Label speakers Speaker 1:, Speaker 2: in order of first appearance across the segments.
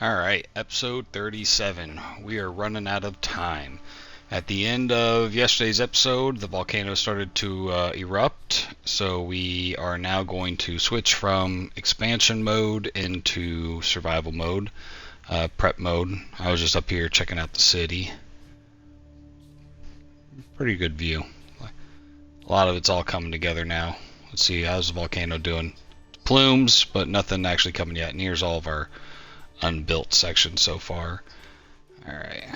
Speaker 1: Alright, episode 37. We are running out of time. At the end of yesterday's episode, the volcano started to erupt, so we are now going to switch from expansion mode into survival mode, prep mode. I was just up here checking out the city. Pretty good view. A lot of it's all coming together now. Let's see, how's the volcano doing? Plumes, but nothing actually coming yet. And here's all of our unbuilt section so far. Alright,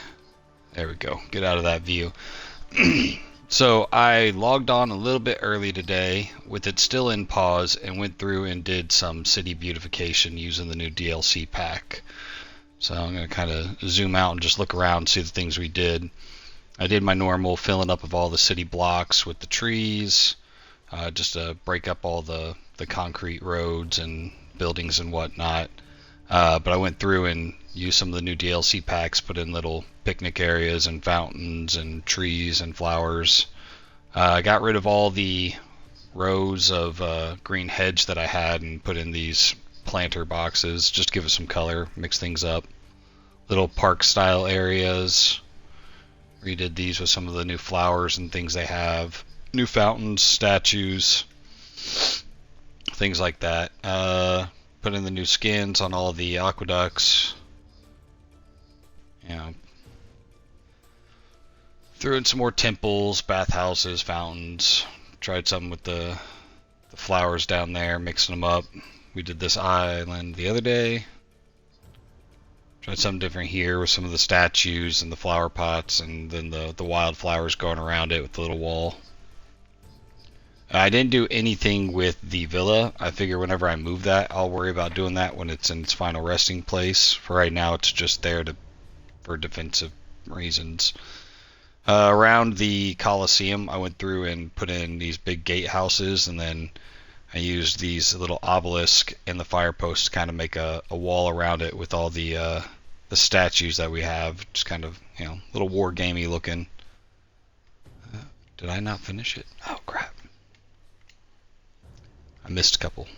Speaker 1: there we go. Get out of that view. So I logged on a little bit early today with it still in pause and went through and did some city beautification using the new DLC pack. So I'm going to kind of zoom out and just look around and see the things we did. I did my normal filling up of all the city blocks with the trees, just to break up all the concrete roads and buildings and whatnot. But I went through and used some of the new DLC packs, put in little picnic areas and fountains and trees and flowers. I got rid of all the rows of green hedge that I had and put in these planter boxes just to give it some color, mix things up. Little park style areas. Redid these with some of the new flowers and things they have. New fountains, statues, things like that. Put in the new skins on all the aqueducts. You know, threw in some more temples, bathhouses, fountains. Tried something with the flowers down there, mixing them up. We did this island the other day. Tried something different here with some of the statues and the flower pots, and then the wildflowers going around it with the little wall. I didn't do anything with the villa. I figure whenever I move that, I'll worry about doing that when it's in its final resting place. For right now, it's just there for defensive reasons. Around the Colosseum, I went through and put in these big gatehouses, and then I used these little obelisk and the fire posts to kind of make a wall around it with all the statues that we have. Just kind of, a little war gamey looking. Did I not finish it? Oh, crap. I missed a couple.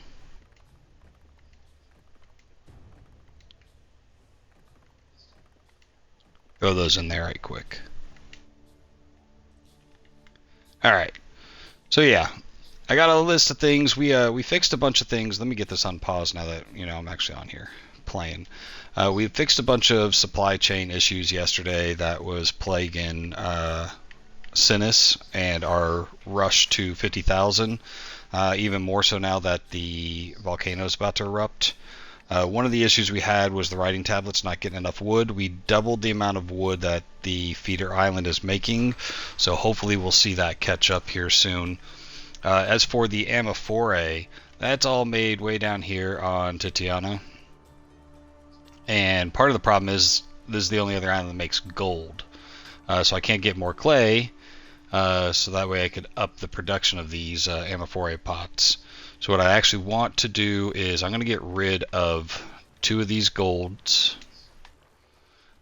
Speaker 1: Throw those in there right quick. Alright. So yeah, I got a list of things. We fixed a bunch of things. Let me get this on pause now that I'm actually on here playing. We fixed a bunch of supply chain issues yesterday that was plaguing Cinis and our rush to 50,000. Even more so now that the volcano is about to erupt. One of the issues we had was the writing tablets not getting enough wood. We doubled the amount of wood that the feeder island is making, so hopefully we'll see that catch up here soon. As for the amphora, that's all made way down here on Titiana. And part of the problem is this is the only other island that makes gold. So I can't get more clay, so that way I could up the production of these amphora pots. So what I actually want to do is I'm going to get rid of 2 of these golds,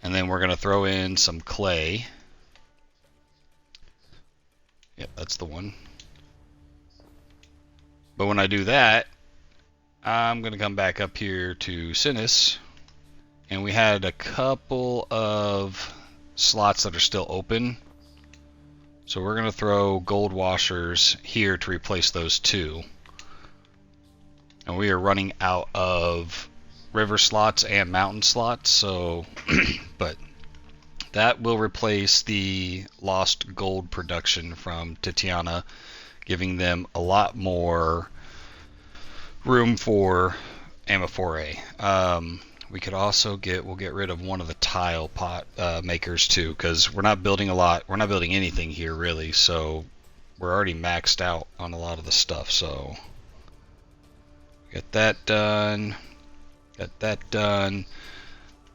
Speaker 1: and then we're going to throw in some clay. Yep, that's the one. But when I do that, I'm going to come back up here to Cinis, and we had a couple of slots that are still open. So we're going to throw gold washers here to replace those 2. And we are running out of river slots and mountain slots, so but that will replace the lost gold production from Titiana, giving them a lot more room for amphora. We could also we'll get rid of one of the tile pot makers too, because we're not building a lot. We're not building anything here really, so we're already maxed out on a lot of the stuff. So get that done. Got that done.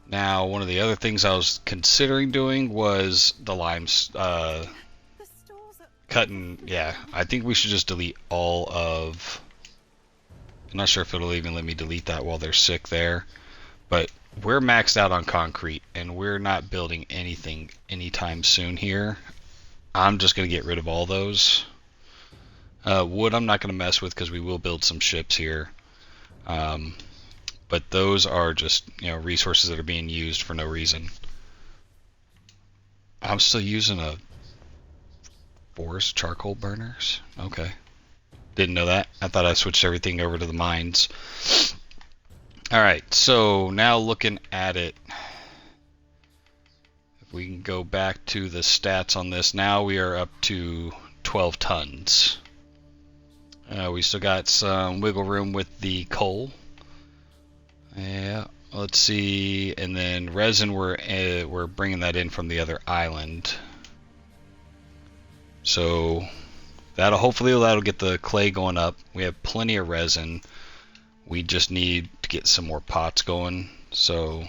Speaker 1: Now, one of the other things I was considering doing was the limes. Cutting. Yeah, I think we should just delete all of. I'm not sure if it'll even let me delete that while they're sick there. But we're maxed out on concrete, and we're not building anything anytime soon here. I'm just going to get rid of all those. Wood I'm not going to mess with because we will build some ships here. but those are just, resources that are being used for no reason. I'm still using a forest charcoal burners. Okay. Didn't know that. I thought I switched everything over to the mines. Alright, so now looking at it, if we can go back to the stats on this, now we are up to 12 tons. We still got some wiggle room with the coal. Yeah, let's see, and then resin, we're bringing that in from the other island. So hopefully that'll get the clay going up. We have plenty of resin. We just need to get some more pots going. So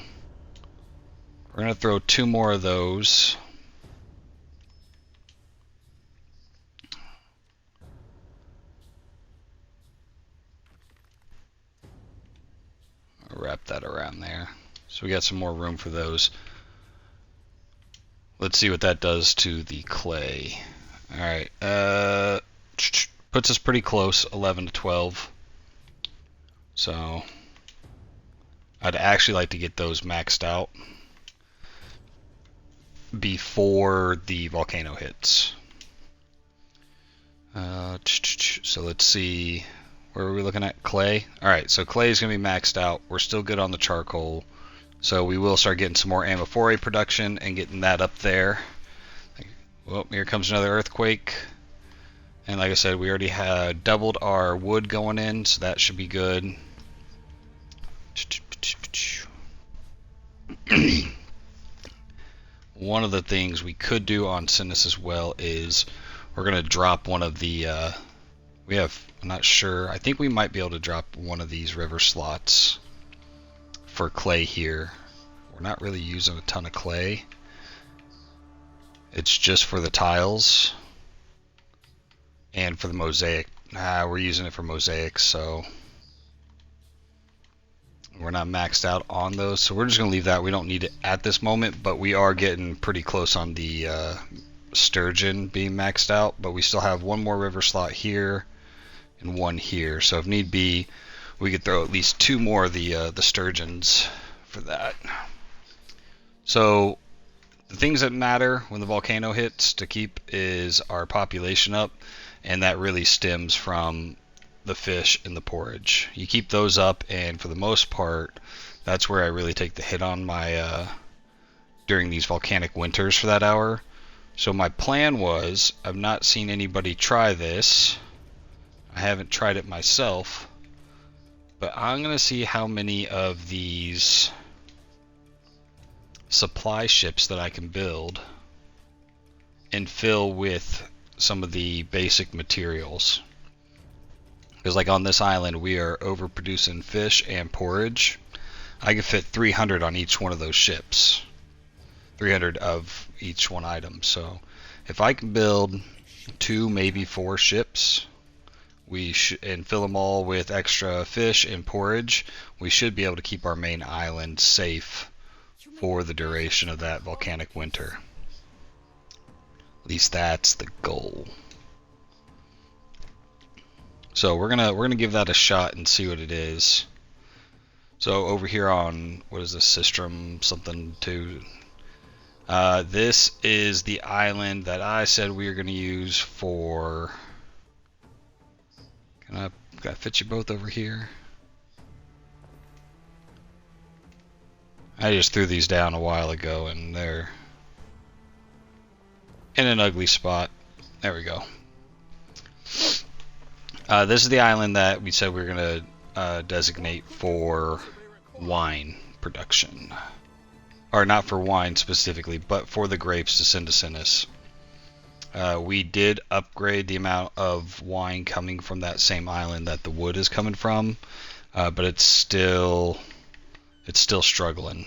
Speaker 1: we're gonna throw 2 more of those. I'll wrap that around there. So we got some more room for those. Let's see what that does to the clay. Alright, puts us pretty close, 11 to 12. So I'd actually like to get those maxed out before the volcano hits. So let's see, where are we looking at? Clay. Alright, so clay is going to be maxed out. We're still good on the charcoal. So we will start getting some more amphora production and getting that up there. Well, here comes another earthquake. And like I said, we already had doubled our wood going in, so that should be good. One of the things we could do on Cinis as well is we're going to drop one of the, I'm not sure, I think we might be able to drop one of these river slots for clay here. We're not really using a ton of clay. It's just for the tiles and for the mosaic. We're using it for mosaics, so we're not maxed out on those. So we're just going to leave that. We don't need it at this moment, but we are getting pretty close on the sturgeon being maxed out. But we still have 1 more river slot here and 1 here. So if need be, we could throw at least 2 more of the sturgeons for that. So the things that matter when the volcano hits to keep is our population up, and that really stems from the fish and the porridge. You keep those up, and for the most part, that's where I really take the hit on my during these volcanic winters for that hour. So my plan was, I've not seen anybody try this. I haven't tried it myself, but I'm gonna see how many of these supply ships that I can build and fill with some of the basic materials. Because like on this island, we are overproducing fish and porridge. I could fit 300 on each one of those ships. 300 of each one item. So if I can build 2, maybe 4 ships, and fill them all with extra fish and porridge, we should be able to keep our main island safe for the duration of that volcanic winter. At least that's the goal. So we're gonna give that a shot and see what it is. So over here on, what is this, Sistrum something 2? This is the island that I said we were gonna use for. Can I fit you both over here? I just threw these down a while ago and they're in an ugly spot. There we go. This is the island that we said we were going to designate for wine production. Or not for wine specifically, but for the grapes to send to Cinis. We did upgrade the amount of wine coming from that same island that the wood is coming from, but it's still struggling.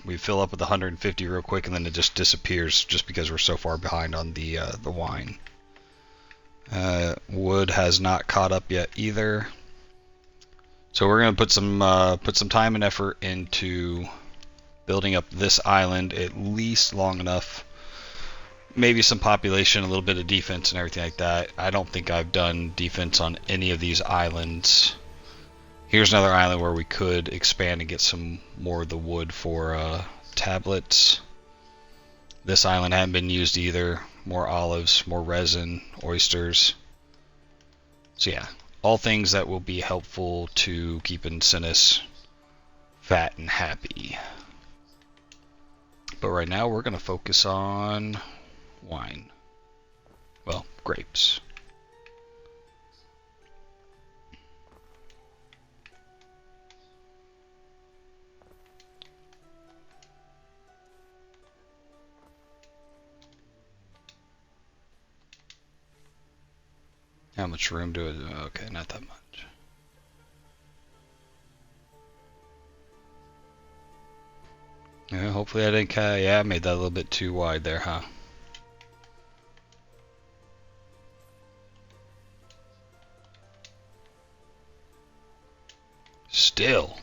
Speaker 1: We fill up with 150 real quick, and then it just disappears just because we're so far behind on the wine. Wood has not caught up yet either. So we're going to put some time and effort into building up this island at least long enough. Maybe some population, a little bit of defense and everything like that. I don't think I've done defense on any of these islands Here's another island where we could expand and get some more of the wood for tablets. This island hadn't been used either. More olives, more resin, oysters. So yeah, all things that will be helpful to keeping Cinis fat and happy. But right now we're going to focus on wine. Well, grapes. How much room do it? Okay, not that much. Yeah, hopefully I didn't yeah, I made that a little bit too wide there, huh? Still.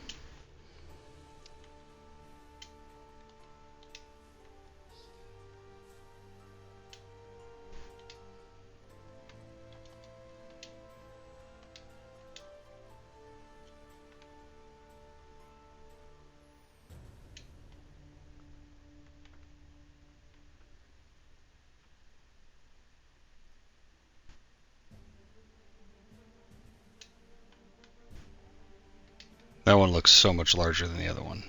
Speaker 1: That one looks so much larger than the other one.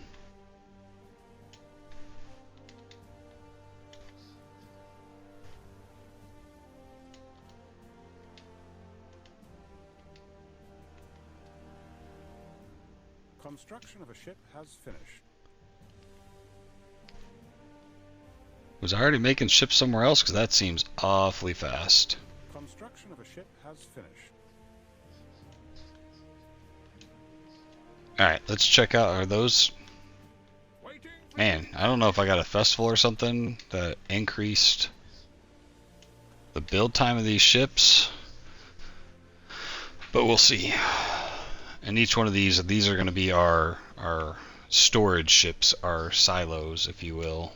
Speaker 2: Construction of a ship has finished.
Speaker 1: Was I already making ships somewhere else? Because that seems awfully fast.
Speaker 2: Construction of a ship has finished.
Speaker 1: Alright, let's check out, are those... Man, I don't know if I got a festival or something that increased the build time of these ships, but we'll see. And each one of these are going to be our storage ships, our silos, if you will.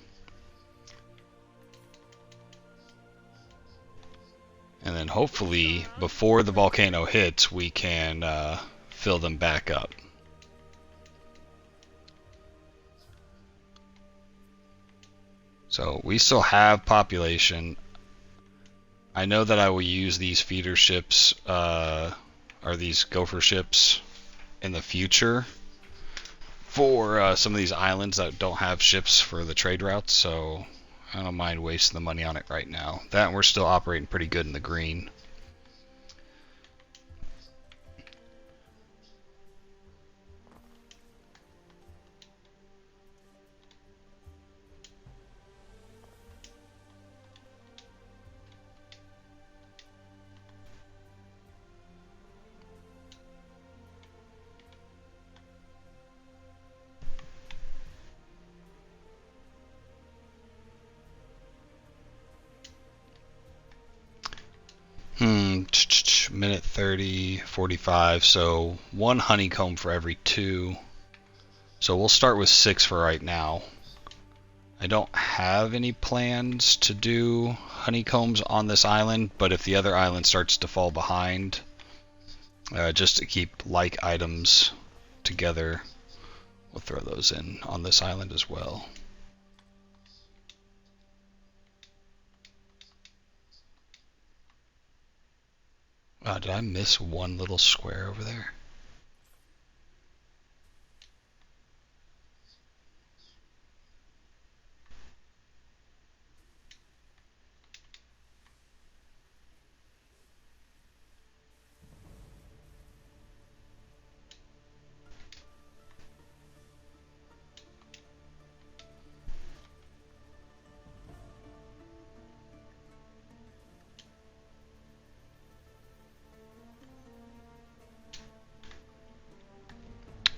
Speaker 1: And then hopefully, before the volcano hits, we can fill them back up. So we still have population. I know that I will use these feeder ships, or these gopher ships, in the future for some of these islands that don't have ships for the trade routes, so I don't mind wasting the money on it right now. That and we're still operating pretty good in the green. Minute 30, 45, so 1 honeycomb for every 2. So we'll start with 6 for right now. I don't have any plans to do honeycombs on this island, but if the other island starts to fall behind, just to keep like items together, we'll throw those in on this island as well. Did I miss one little square over there?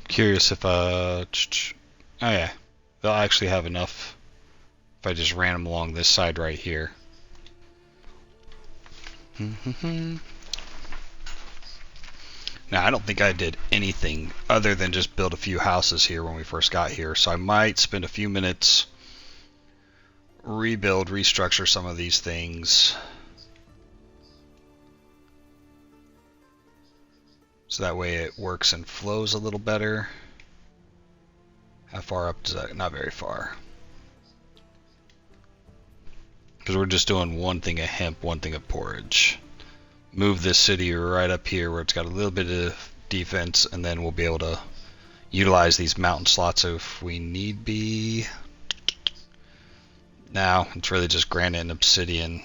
Speaker 1: Curious if oh yeah, they'll actually have enough if I just ran them along this side right here. Now I don't think I did anything other than just build a few houses here when we first got here, so I might spend a few minutes restructure some of these things. So that way it works and flows a little better. How far up does that? Not very far. Because we're just doing one thing of hemp, one thing of porridge. Move this city right up here where it's got a little bit of defense, and then we'll be able to utilize these mountain slots if we need be. Now it's really just granite and obsidian.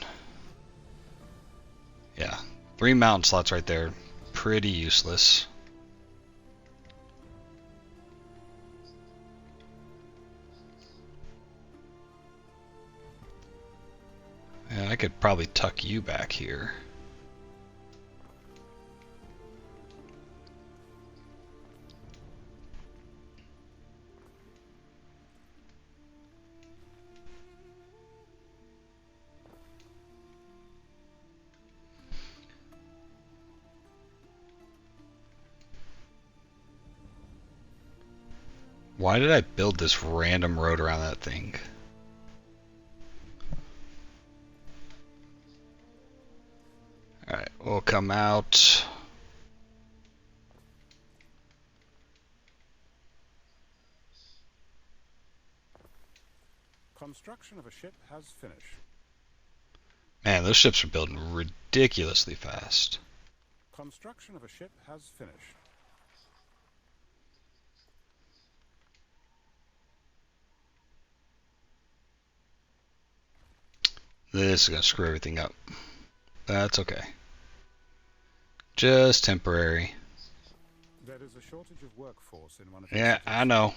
Speaker 1: Yeah, 3 mountain slots right there. Pretty useless. And I could probably tuck you back here. Why did I build this random road around that thing? Alright, we'll come out.
Speaker 2: Construction of a ship has finished.
Speaker 1: Man, those ships are building ridiculously fast.
Speaker 2: Construction of a ship has finished.
Speaker 1: This is going to screw everything up. That's okay. Just temporary.
Speaker 2: There is a shortage of workforce in one of
Speaker 1: Yeah,
Speaker 2: cities.
Speaker 1: I know.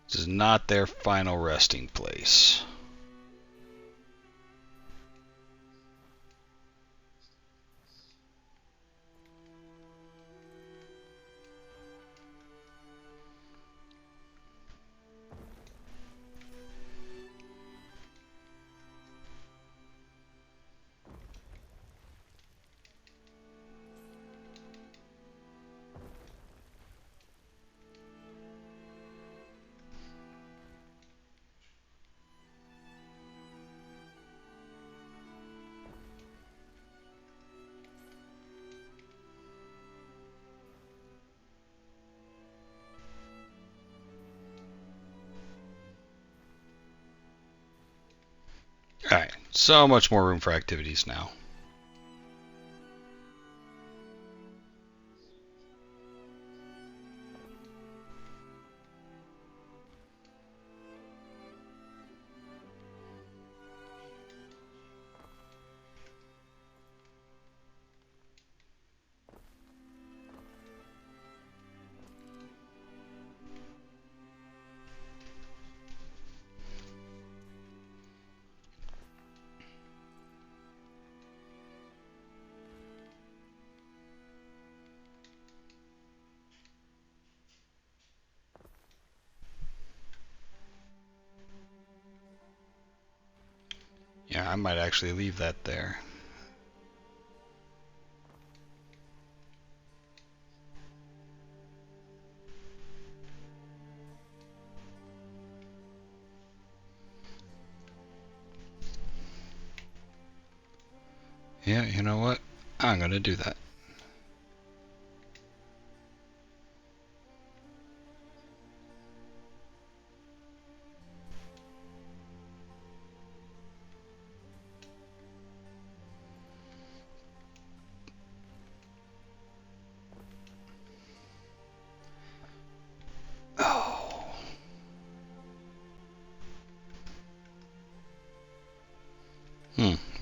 Speaker 1: This is not their final resting place. Alright, so much more room for activities now. Yeah, I might actually leave that there. Yeah, you know what? I'm gonna do that. Oh.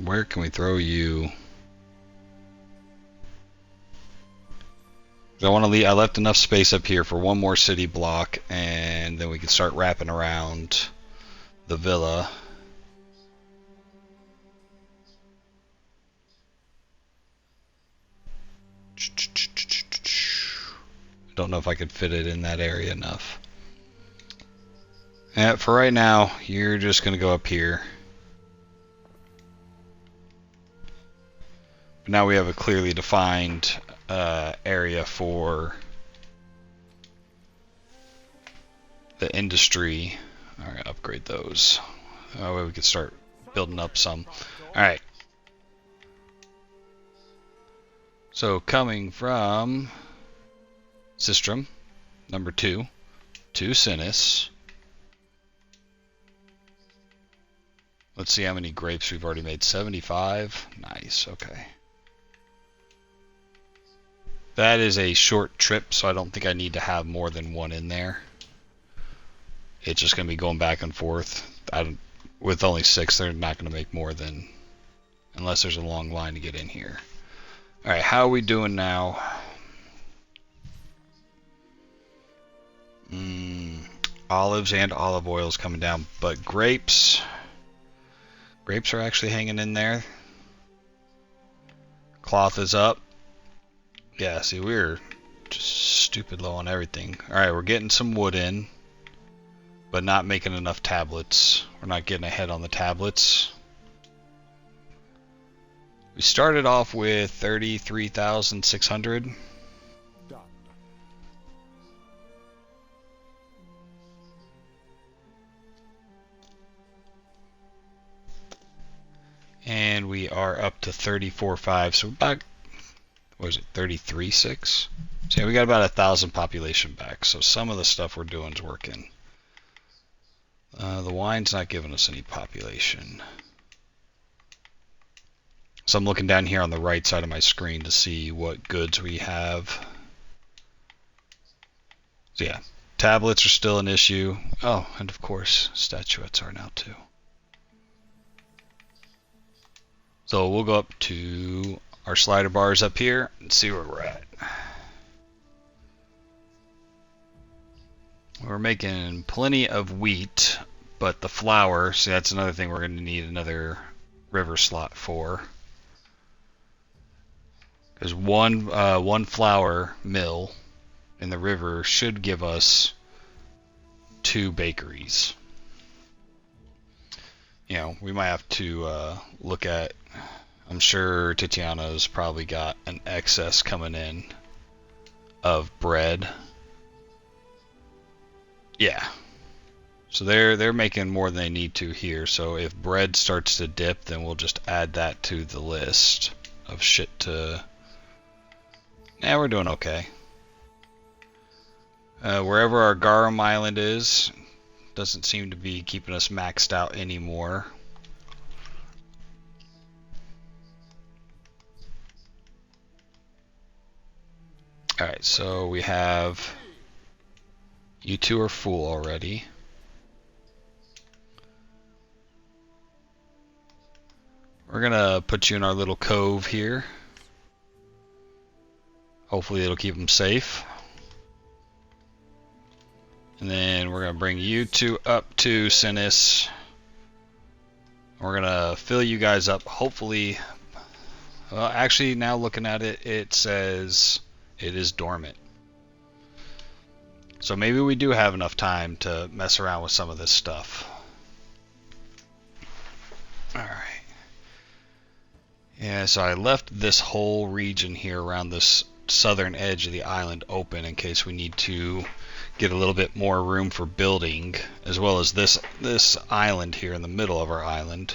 Speaker 1: Where can we throw you? I want to leave. I left enough space up here for one more city block, and then we can start wrapping around the villa. I don't know if I could fit it in that area enough. Yeah, for right now, you're just going to go up here. Now we have a clearly defined area for the industry. Alright, upgrade those. That way we can start building up some. Alright. So coming from Sistrum, number 2, to Cinis. Let's see how many grapes we've already made. 75. Nice, okay. That is a short trip, so I don't think I need to have more than one in there. It's just going to be going back and forth. With only 6, they're not going to make more than... unless there's a long line to get in here. Alright, how are we doing now? Olives and olive oils coming down, but grapes are actually hanging in there. Cloth is up. Yeah, see, we're just stupid low on everything. Alright, we're getting some wood in, but not making enough tablets. We're not getting ahead on the tablets. We started off with 33,600.
Speaker 2: Done.
Speaker 1: And we are up to 34.5, so about, what is it, 33.6? So yeah, we got about 1,000 population back, so some of the stuff we're doing is working. The wine's not giving us any population. So I'm looking down here on the right side of my screen to see what goods we have. So yeah, tablets are still an issue. Oh, and of course, statuettes are now too. So we'll go up to our slider bars up here and see where we're at. We're making plenty of wheat, but the flour, see, that's another thing we're going to need another river slot for. Because one flour mill in the river should give us 2 bakeries. You know, we might have to look at, I'm sure Tiziano's probably got an excess coming in of bread. Yeah. So they're making more than they need to here. So if bread starts to dip, then we'll just add that to the list of shit to... Yeah, we're doing okay. Wherever our Garum Island is, doesn't seem to be keeping us maxed out anymore. Alright, so we have... You 2 are full already. We're gonna put you in our little cove here. Hopefully it'll keep them safe. And then we're gonna bring you 2 up to Cinis. We're gonna fill you guys up, hopefully. Well, actually, now looking at it, it says it is dormant. So maybe we do have enough time to mess around with some of this stuff. Alright. Yeah, so I left this whole region here around this southern edge of the island open in case we need to get a little bit more room for building, as well as this island here in the middle of our island.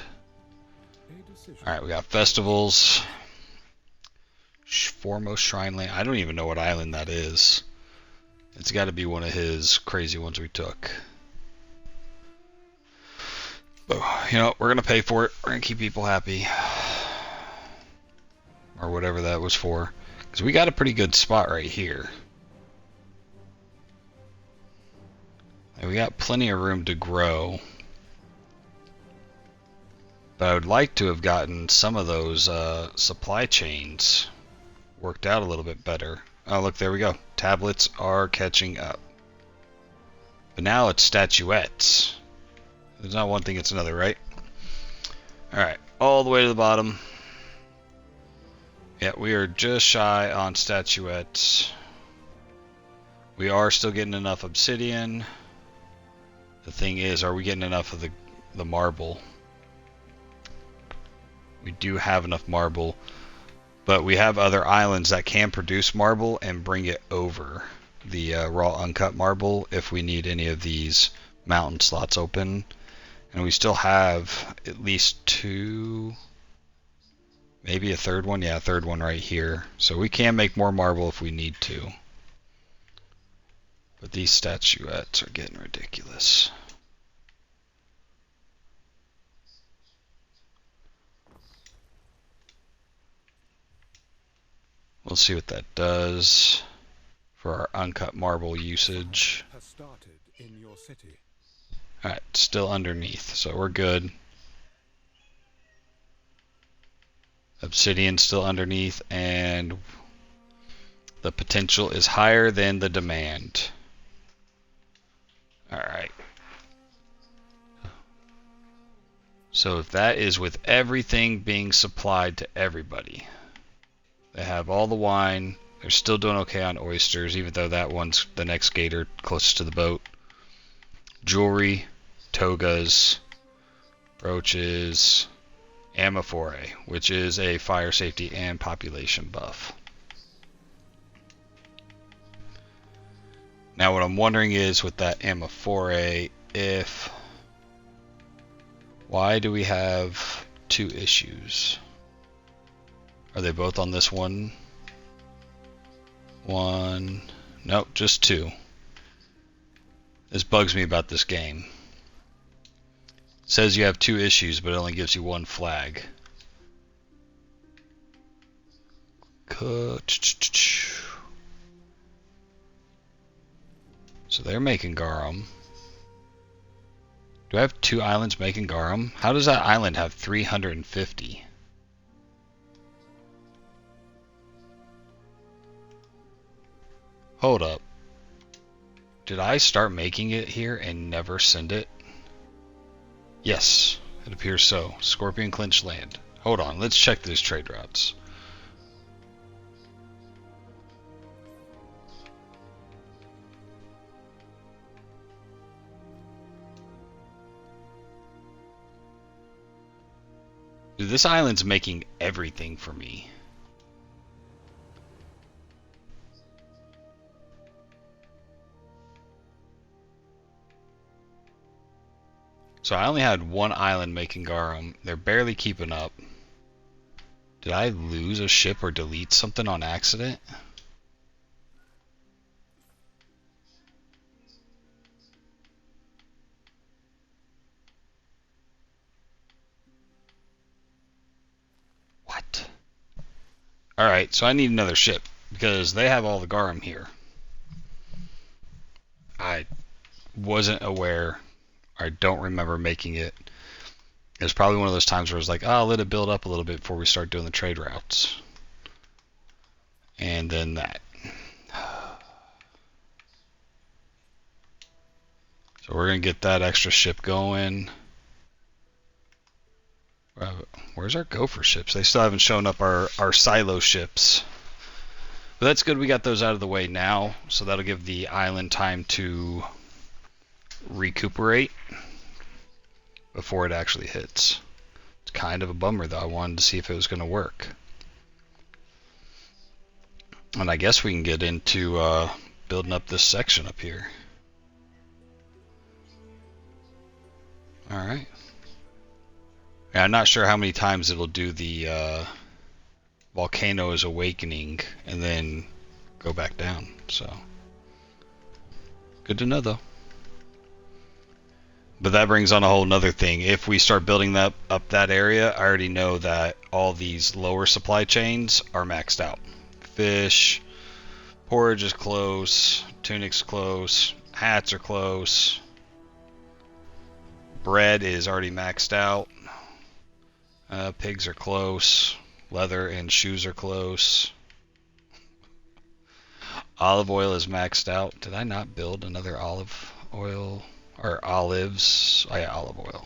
Speaker 1: Alright, we got festivals. Foremost Shrine Lane. I don't even know what island that is. It's got to be one of his crazy ones we took. But, you know, we're going to pay for it. We're going to keep people happy. Or whatever that was for. Because we got a pretty good spot right here. And we got plenty of room to grow. But I would like to have gotten some of those supply chains worked out a little bit better. Oh, look, there we go. Tablets are catching up. But now it's statuettes. There's not one thing, it's another, right? Alright, all the way to the bottom. Yeah, we are just shy on statuettes. We are still getting enough obsidian. The thing is, are we getting enough of the marble? We do have enough marble. But we have other islands that can produce marble and bring it over the raw uncut marble if we need any of these mountain slots open. And we still have at least two, maybe a third one. Yeah, a third one right here. So we can make more marble if we need to. But these statuettes are getting ridiculous. We'll see what that does for our uncut marble usage.
Speaker 2: Has started in your city.
Speaker 1: Alright, still underneath, so we're good. Obsidian still underneath, and the potential is higher than the demand. Alright. So if that is with everything being supplied to everybody. They have all the wine. They're still doing okay on oysters, even though that one's the next gator closest to the boat. Jewelry, togas, brooches, ammophore, which is a fire safety and population buff. Now what I'm wondering is with that ammophore, why do we have two issues? Are they both on this one? Nope, just two. This bugs me about this game. It says you have two issues, but it only gives you one flag. So they're making garum. Do I have two islands making garum? How does that island have 350? Hold up. Did I start making it here and never send it? Yes, it appears so. Scorpion Clinch land. Hold on, let's check these trade routes. Dude, this island's making everything for me. So I only had one island making garum. They're barely keeping up. Did I lose a ship or delete something on accident? What? Alright, so I need another ship because they have all the garum here. I wasn't aware. I don't remember making it. It was probably one of those times where I was like, oh, I'll let it build up a little bit before we start doing the trade routes. And then that. So we're going to get that extra ship going. Where's our gopher ships? They still haven't shown up our silo ships. But that's good we got those out of the way now. So that'll give the island time to recuperate before it actually hits. It's kind of a bummer though. I wanted to see if it was going to work. And I guess we can get into building up this section up here. Alright. Yeah, I'm not sure how many times it'll do the volcano is awakening and then go back down. So good to know though. But that brings on a whole nother thing. If we start building that up that area, I already know that all these lower supply chains are maxed out. Fish, porridge is close, tunic's close, hats are close, bread is already maxed out, pigs are close, leather and shoes are close, olive oil is maxed out. Did I not build another olive oil? Or olives. Oh yeah, olive oil.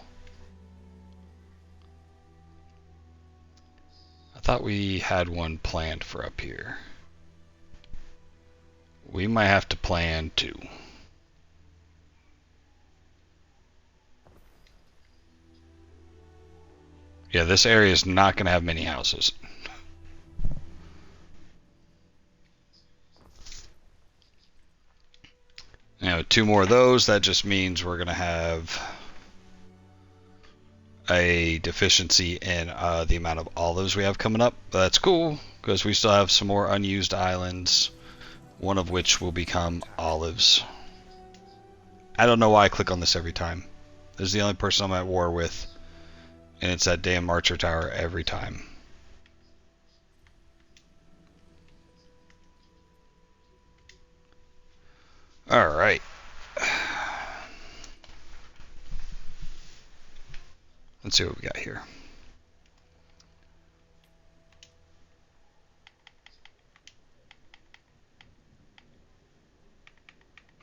Speaker 1: I thought we had one planned for up here. We might have to plan two. Yeah, this area is not going to have many houses. Now, 2 more of those, that just means we're going to have a deficiency in the amount of olives we have coming up. But that's cool, because we still have some more unused islands, one of which will become olives. I don't know why I click on this every time. This is the only person I'm at war with, and it's that damn Archer Tower every time. Alright. Let's see what we got here.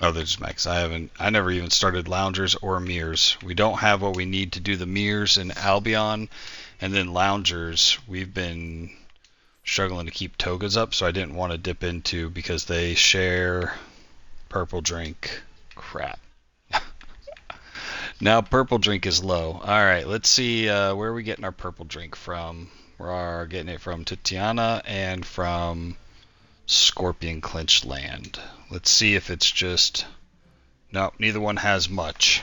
Speaker 1: Oh, there's max. I never even started loungers or mirrors. We don't have what we need to do the mirrors in Albion, and then loungers we've been struggling to keep togas up, so I didn't want to dip into because they share purple drink. Crap. Now purple drink is low. Alright, let's see where are we getting our purple drink from. We're getting it from Titiana and from Scorpion Clinch Land. Let's see if it's just... No, neither one has much.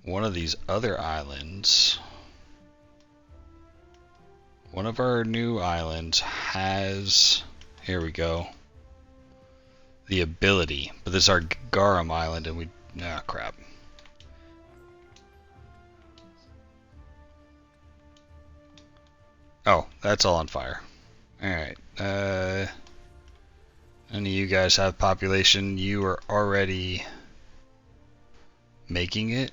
Speaker 1: One of these other islands... One of our new islands has... Here we go. The ability. But this is our Garum island and we... Ah, crap. Oh, that's all on fire. Alright. None of you guys have population. You are already making it.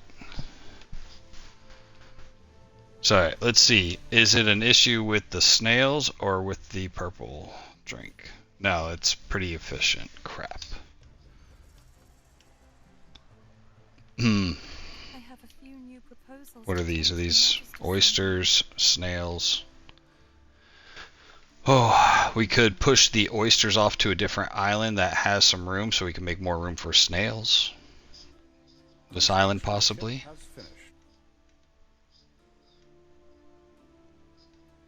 Speaker 1: So, alright, let's see. Is it an issue with the snails or with the purple drink? No, it's pretty efficient. Crap.
Speaker 3: I have a few new proposals.
Speaker 1: What are these? Are these oysters, snails? Oh, we could push the oysters off to a different island that has some room so we can make more room for snails. This island, possibly.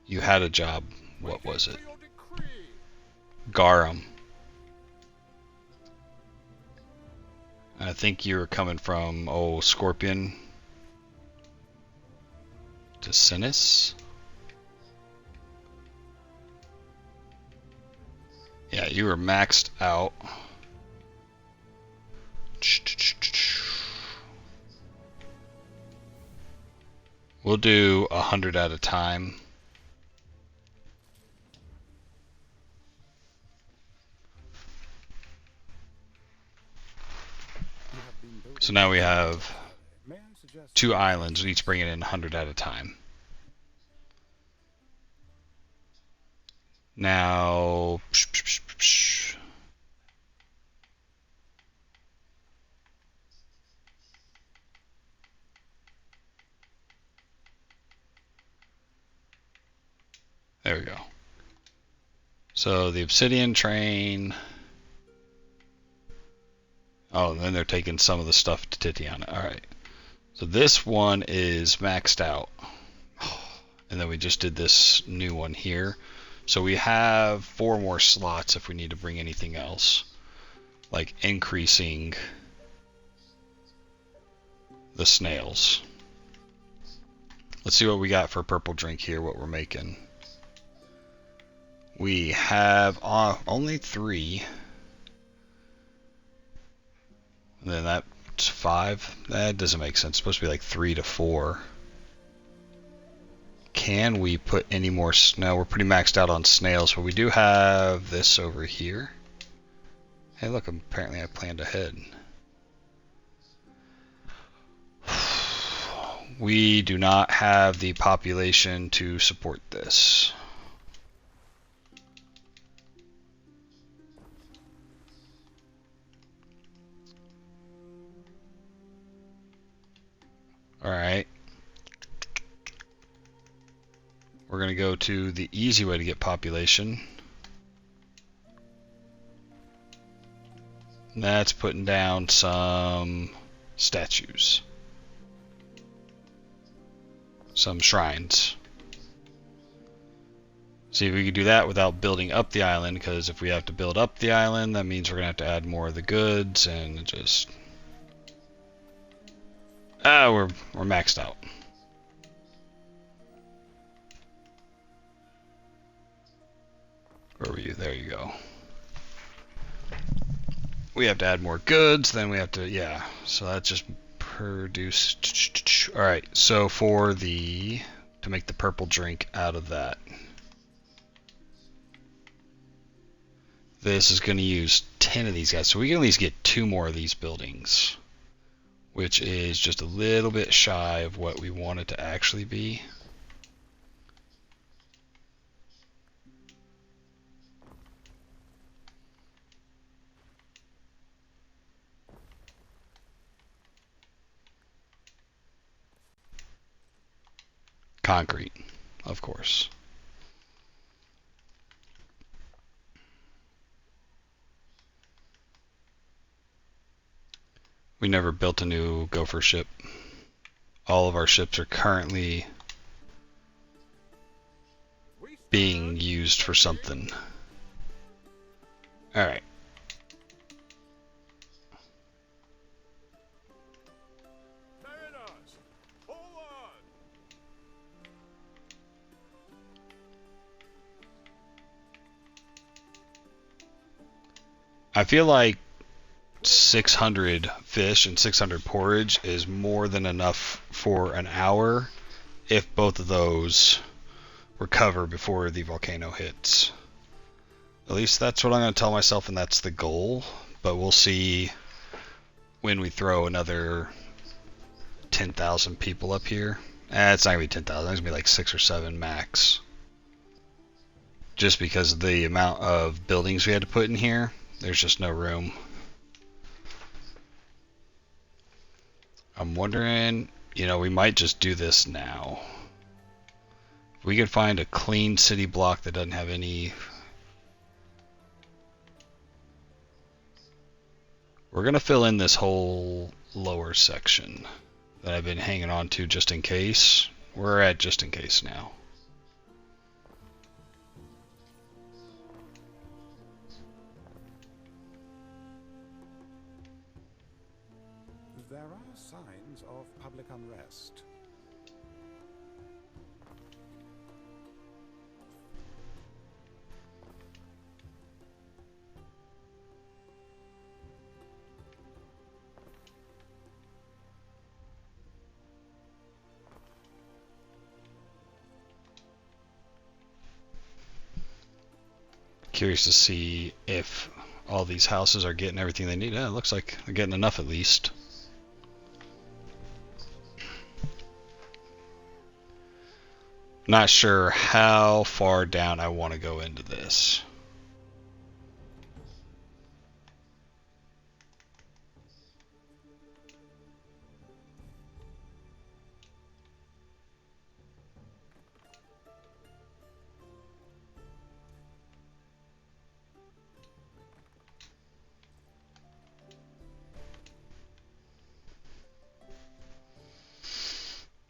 Speaker 1: You had a job. What was it? Garum. I think you were coming from, oh, Scorpion to Cinis. Yeah, you were maxed out. We'll do 100 at a time. So now we have 2 islands, each bringing in 100 at a time. Now, there we go. So the obsidian train. Oh, and then they're taking some of the stuff to Titiana. Alright. So this one is maxed out. And then we just did this new one here. So we have 4 more slots if we need to bring anything else. Like increasing the snails. Let's see what we got for purple drink here, what we're making. We have only 3. And then that's 5. That doesn't make sense. It's supposed to be like 3 to 4. Can we put any more? No, we're pretty maxed out on snails, but we do have this over here. Hey, look, apparently I planned ahead. We do not have the population to support this. Alright. We're going to go to the easy way to get population. And that's putting down some statues. Some shrines. See if we can do that without building up the island, because if we have to build up the island, that means we're going to have to add more of the goods, and just... we're maxed out. Where were you? There you go. We have to add more goods, then we have to, yeah. So that's just produced. Alright, so for the... to make the purple drink out of that. This is going to use 10 of these guys, so we can at least get 2 more of these buildings, which is just a little bit shy of what we want it to actually be. Concrete, of course. We never built a new gopher ship. All of our ships are currently being used for something. Alright. I feel like 600 fish and 600 porridge is more than enough for an hour if both of those recover before the volcano hits. At least that's what I'm going to tell myself, and that's the goal. But we'll see when we throw another 10,000 people up here. It's not going to be 10,000, it's going to be like 6 or 7 max. Just because of the amount of buildings we had to put in here, there's just no room. I'm wondering, you know, we might just do this now. If we could find a clean city block that doesn't have any... We're going to fill in this whole lower section that I've been hanging on to just in case. We're at just in case now.
Speaker 2: There are signs of public unrest.
Speaker 1: Curious to see if all these houses are getting everything they need. It looks like they're getting enough at least. Not sure how far down I want to go into this.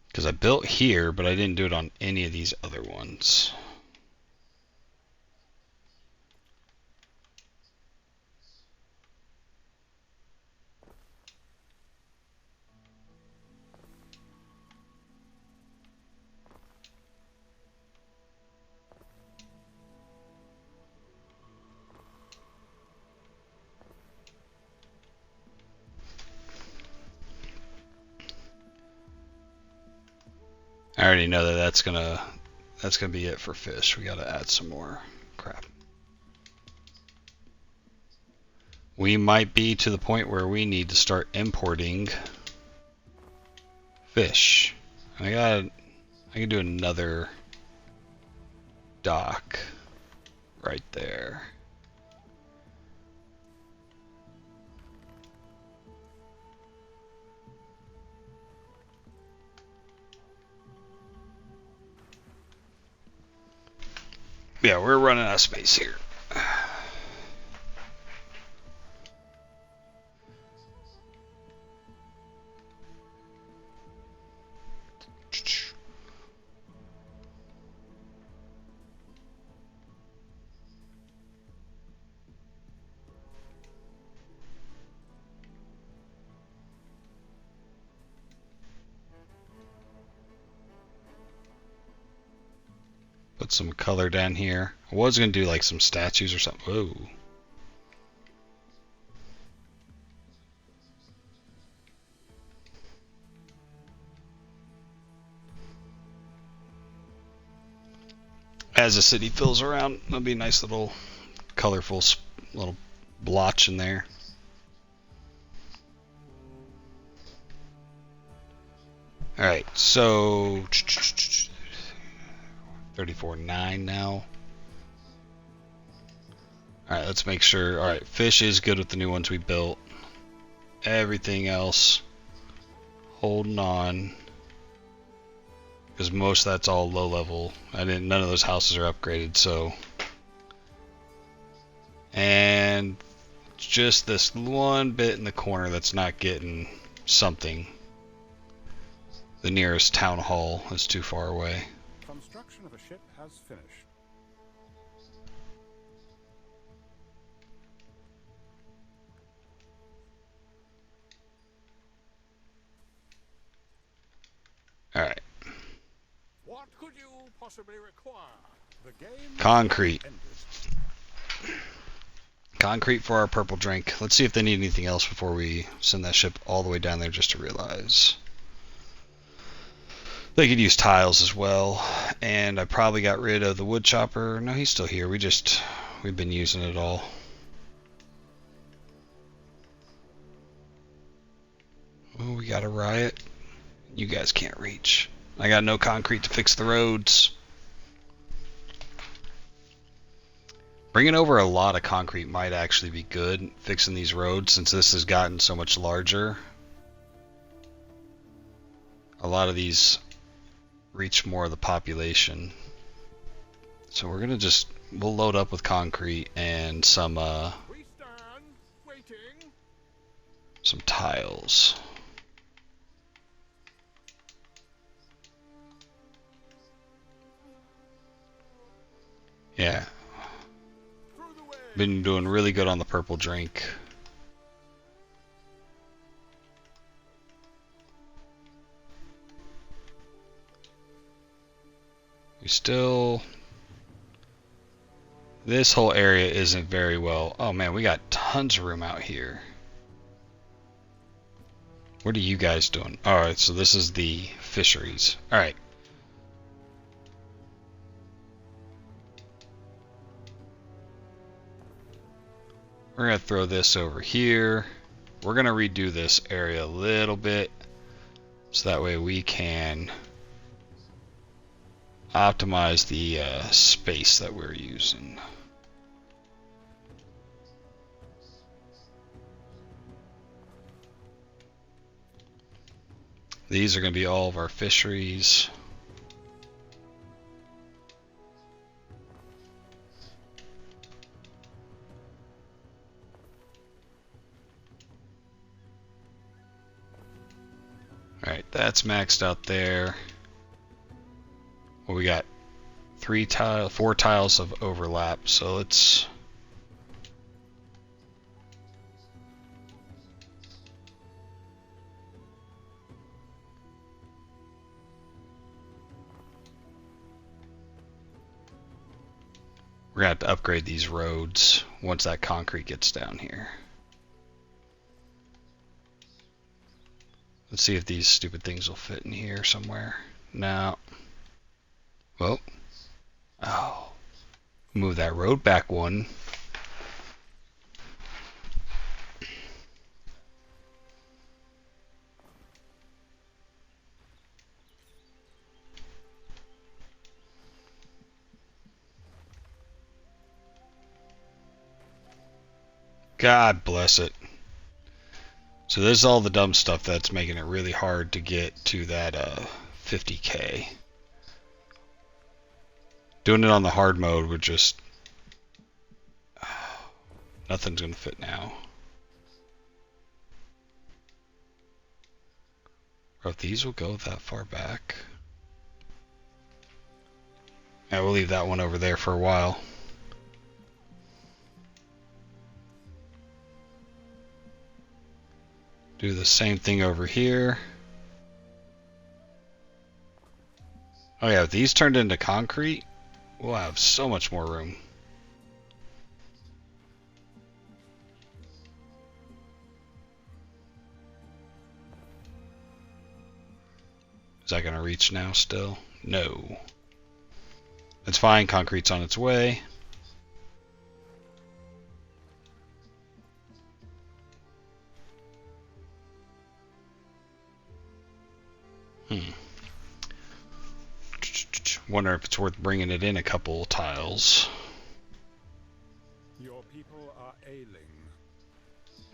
Speaker 1: Because I built here, but I didn't do it on any of these other ones. I already know that that's gonna be it for fish. We gotta add some more crap. We might be to the point where we need to start importing fish. I can do another dock right there. Yeah, we're running out of space here. Put some color down here. I was gonna do like some statues or something. Whoa. As the city fills around, there'll be a nice little colorful little blotch in there. Alright, so 34.9 now. Alright, let's make sure. Alright, fish is good with the new ones we built. Everything else holding on. Because most of that's all low level. None of those houses are upgraded, so. And just this one bit in the corner that's not getting something. The nearest town hall is too far away.
Speaker 2: Construction of a ship has finished.
Speaker 1: Alright.
Speaker 2: What could you possibly require? The game
Speaker 1: Concrete.
Speaker 2: ended.
Speaker 1: Concrete for our purple drink. Let's see if they need anything else before we send that ship all the way down there just to realize. They could use tiles as well. And I probably got rid of the wood chopper. No, he's still here. We've been using it all. Oh, we got a riot. You guys can't reach. I got no concrete to fix the roads. Bringing over a lot of concrete might actually be good, fixing these roads, since this has gotten so much larger. A lot of these reach more of the population. So we're gonna we'll load up with concrete and some tiles. Yeah. Been doing really good on the purple drink. This whole area isn't very well. Oh man, we got tons of room out here. What are you guys doing? Alright, so this is the fisheries. Alright. We're going to throw this over here. We're going to redo this area a little bit so that way we can optimize the space that we're using. These are going to be all of our fisheries. Alright, that's maxed out there. Well, we got 4 tiles of overlap, so let's we're gonna have to upgrade these roads once that concrete gets down here. Let's see if these stupid things will fit in here somewhere. No. Well. Oh. Move that road back one. God bless it. So this is all the dumb stuff that's making it really hard to get to that 50k. Doing it on the hard mode would just nothing's gonna fit now. Or if these will go that far back. Yeah, we'll leave that one over there for a while. Do the same thing over here. Oh yeah, if these turned into concrete, we'll have so much more room. Is that going to reach now still? No. It's fine. Concrete's on its way. Wonder if it's worth bringing it in a couple tiles.
Speaker 2: Your people are ailing.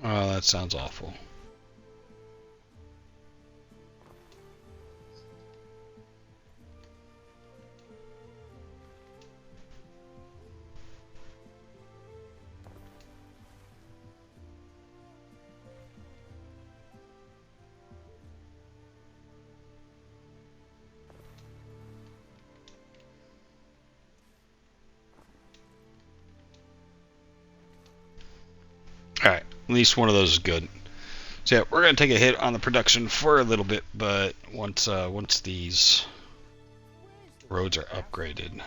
Speaker 1: Oh, that sounds awful. Alright, at least one of those is good. So yeah, we're going to take a hit on the production for a little bit, but once these roads are upgraded,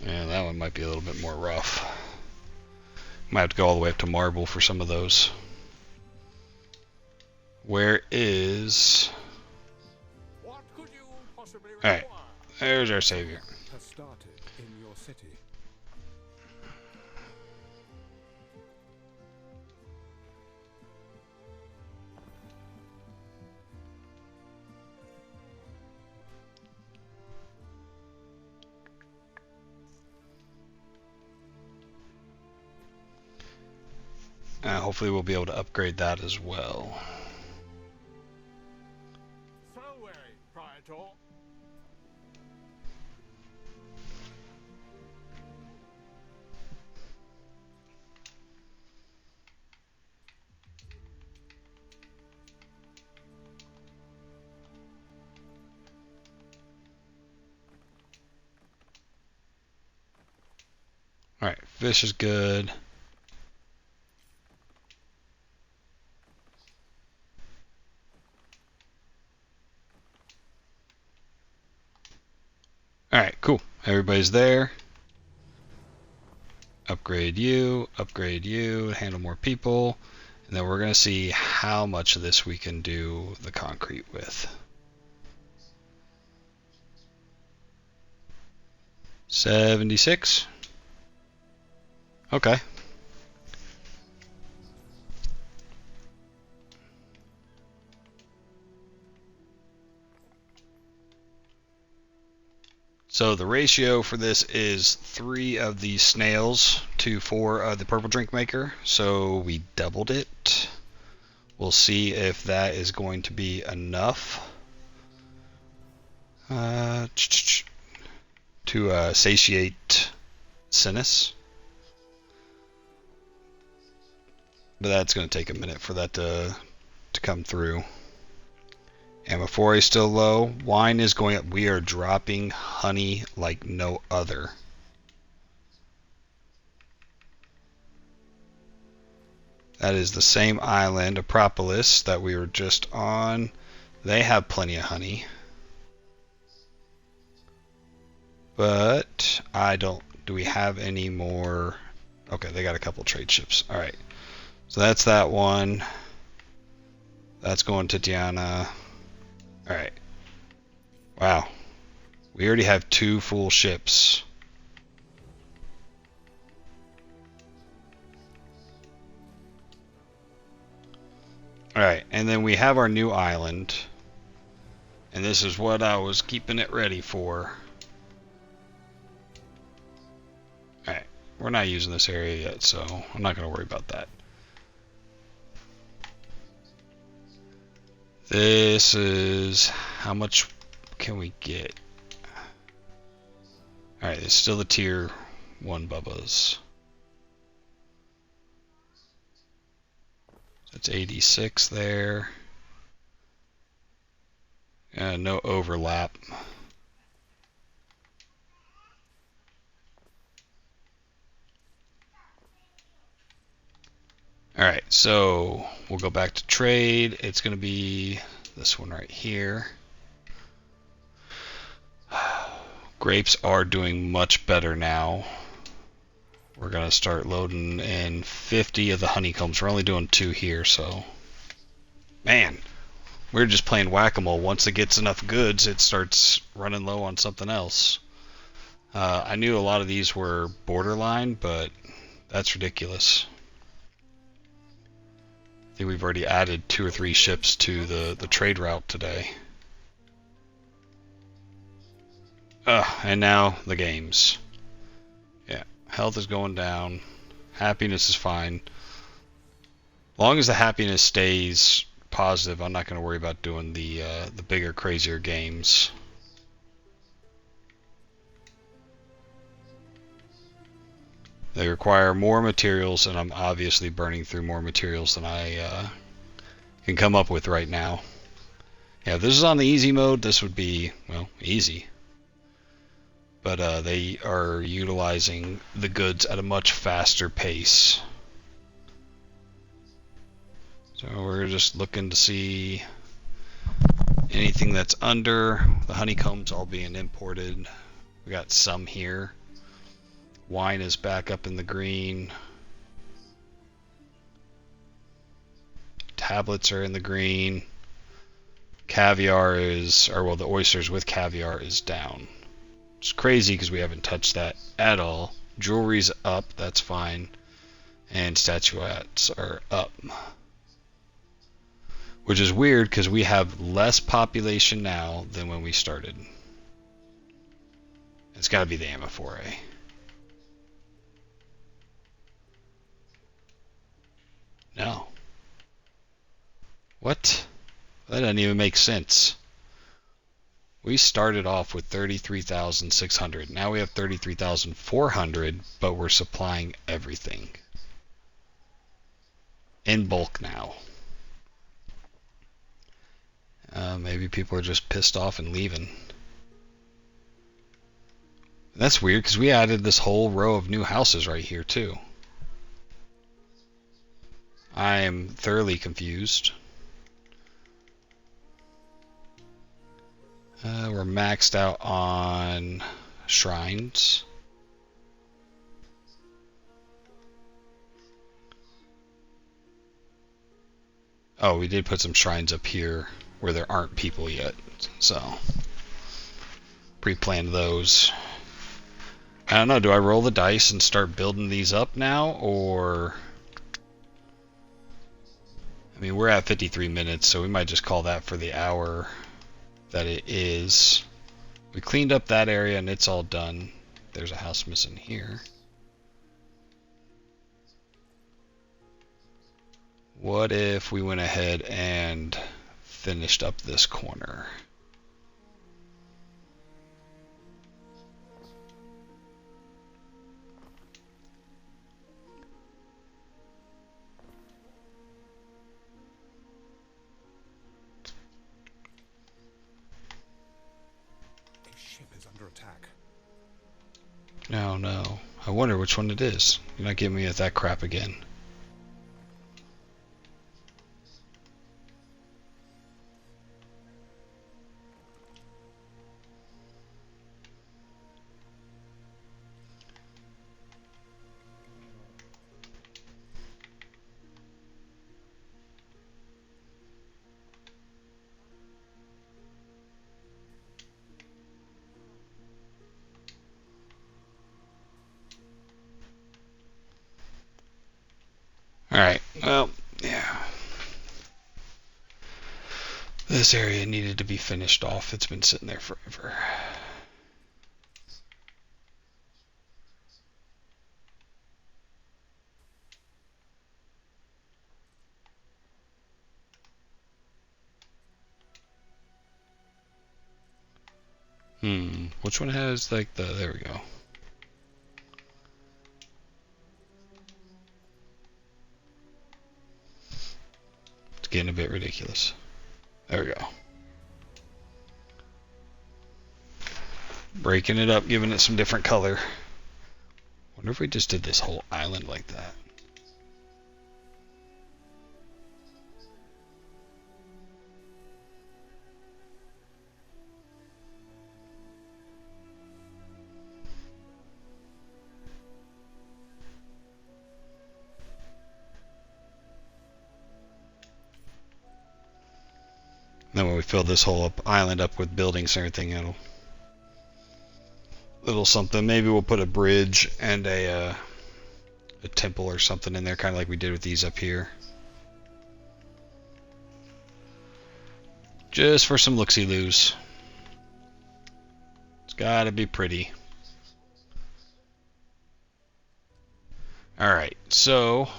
Speaker 1: yeah, that one might be a little bit more rough. Might have to go all the way up to marble for some of those. Where is...
Speaker 2: What could you possibly
Speaker 1: Alright,
Speaker 2: require?
Speaker 1: there's our savior.
Speaker 2: Has started in your city.
Speaker 1: Hopefully we'll be able to upgrade that as well.
Speaker 2: So wary, Praetor.
Speaker 1: Alright, fish is good. Alright, cool. Everybody's there. Upgrade you, handle more people. And then we're going to see how much of this we can do the concrete with. 76. Okay. So the ratio for this is 3 of the snails to 4 of the purple drink maker. So we doubled it. We'll see if that is going to be enough to satiate Cinis. But that's going to take a minute for that to come through. Amphora is still low. Wine is going up. We are dropping honey like no other. That is the same island, Acropolis, that we were just on. They have plenty of honey. But I don't... Do we have any more? Okay, they got a couple trade ships. Alright. So that's that one. That's going to Tiana. Alright. Wow. We already have 2 full ships. Alright, and then we have our new island. And this is what I was keeping it ready for. Alright, we're not using this area yet, so I'm not going to worry about that. This is... How much can we get? Alright, it's still the tier 1 bubbas. That's 86 there. No overlap. Alright, so we'll go back to trade. It's going to be this one right here. Grapes are doing much better now. We're going to start loading in 50 of the honeycombs. We're only doing 2 here, so... Man, we're just playing whack-a-mole. Once it gets enough goods, it starts running low on something else. I knew a lot of these were borderline, but that's ridiculous. I think we've already added 2 or 3 ships to the trade route today. And now the games. Yeah, health is going down. Happiness is fine. Long as the happiness stays positive, I'm not going to worry about doing the bigger, crazier games. They require more materials, and I'm obviously burning through more materials than I can come up with right now. Yeah, if this is on the easy mode, this would be, well, easy. But they are utilizing the goods at a much faster pace. So we're just looking to see anything that's under. The honeycombs all being imported. We got some here. Wine is back up in the green. Tablets are in the green. Caviar is, or well, the oysters with caviar is down. It's crazy because we haven't touched that at all. Jewelry's up, that's fine. And statuettes are up. Which is weird because we have less population now than when we started. It's got to be the Amophore. No. What? That doesn't even make sense. We started off with 33,600. Now we have 33,400, but we're supplying everything. In bulk now. Maybe people are just pissed off and leaving. That's weird because we added this whole row of new houses right here too. I am thoroughly confused. We're maxed out on shrines. Oh, we did put some shrines up here where there aren't people yet, so pre-planned those. I don't know, do I roll the dice and start building these up now, or... I mean, we're at 53 minutes, so we might just call that for the hour that it is. We cleaned up that area and it's all done. There's a house missing here. What if we went ahead and finished up this corner?
Speaker 2: A ship is under attack.
Speaker 1: No. I wonder which one it is. You're not giving me that crap again. Alright, well, yeah. This area needed to be finished off. It's been sitting there forever. Which one has like the, there we go. It's getting a bit ridiculous. There we go. Breaking it up, giving it some different color. Wonder if we just did this whole island like that. then when we fill this whole island up with buildings and everything, it'll little something. Maybe we'll put a bridge and a temple or something in there, kind of like we did with these up here. Just for some look-see-loos. It's gotta be pretty. Alright, so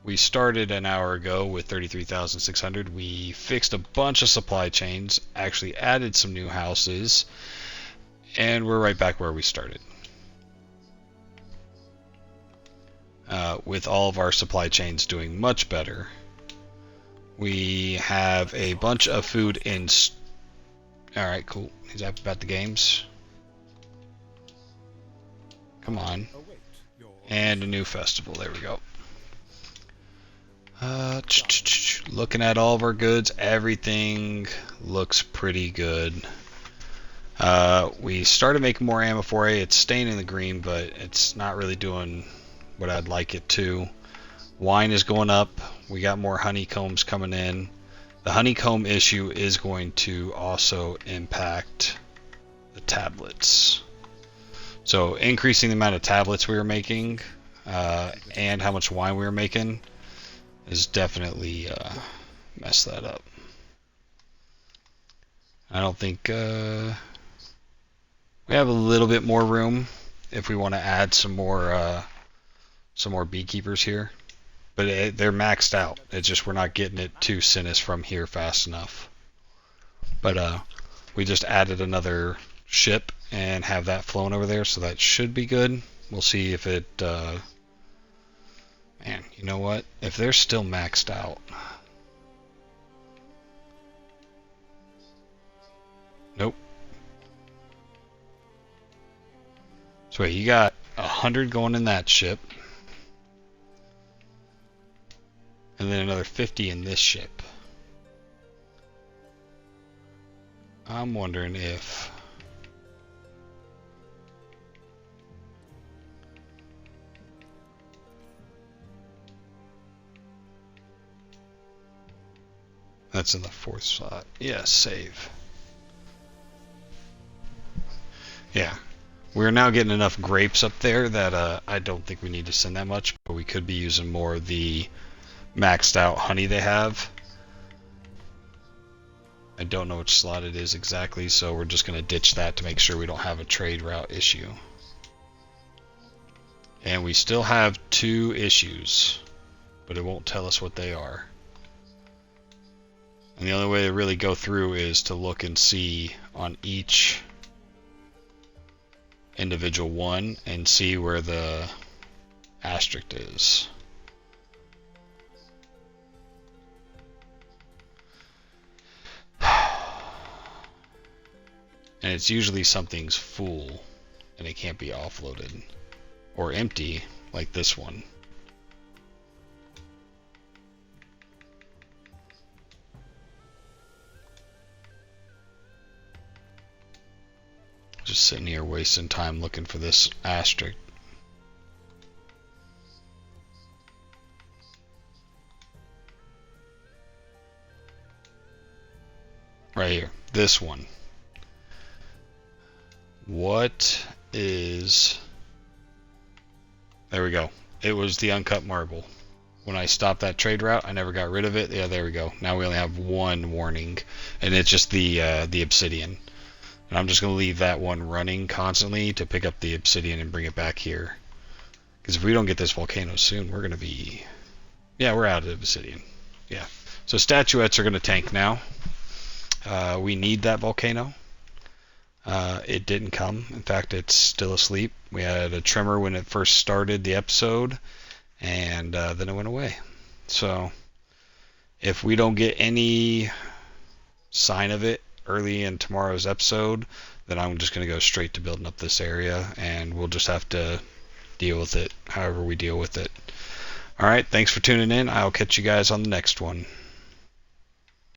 Speaker 1: we started an hour ago with 33,600. We fixed a bunch of supply chains, actually added some new houses, and we're right back where we started. With all of our supply chains doing much better. We have a bunch of food in... Alright, cool. He's happy about the games. Come on. And a new festival. There we go. Looking at all of our goods, everything looks pretty good. We started making more ammo for it. It's staying in the green, but it's not really doing what I'd like it to. Wine is going up. We got more honeycombs coming in. The honeycomb issue is going to also impact the tablets. So increasing the amount of tablets we were making and how much wine we were making is definitely messed that up. I don't think we have a little bit more room if we want to add some more beekeepers here, but they're maxed out. It's just we're not getting it to Cinis from here fast enough. But we just added another ship and have that flown over there, so that should be good. We'll see if it man, you know what, if they're still maxed out, nope. So wait, you got 100 going in that ship, and then another 50 in this ship. I'm wondering if that's in the 4th slot. Yeah, save. Yeah. We're now getting enough grapes up there that I don't think we need to send that much, but we could be using more of the maxed out honey they have. I don't know which slot it is exactly, so we're just going to ditch that to make sure we don't have a trade route issue. And we still have 2 issues, but it won't tell us what they are. And the only way to really go through is to look and see on each individual one and see where the asterisk is. And it's usually something's full and it can't be offloaded, or empty like this one. Just sitting here wasting time looking for this asterisk. Right here, this one. What is... There we go. It was the uncut marble. When I stopped that trade route, I never got rid of it. Yeah, there we go. Now we only have 1 warning, and it's just the obsidian. And I'm just going to leave that one running constantly to pick up the obsidian and bring it back here. Because if we don't get this volcano soon, we're going to be... Yeah, we're out of obsidian. Yeah. So statuettes are going to tank now. We need that volcano. It didn't come. In fact, it's still asleep. We had a tremor when it first started the episode, and then it went away. So if we don't get any sign of it early in tomorrow's episode, then I'm just going to go straight to building up this area, and we'll just have to deal with it however we deal with it. Alright, thanks for tuning in. I'll catch you guys on the next one.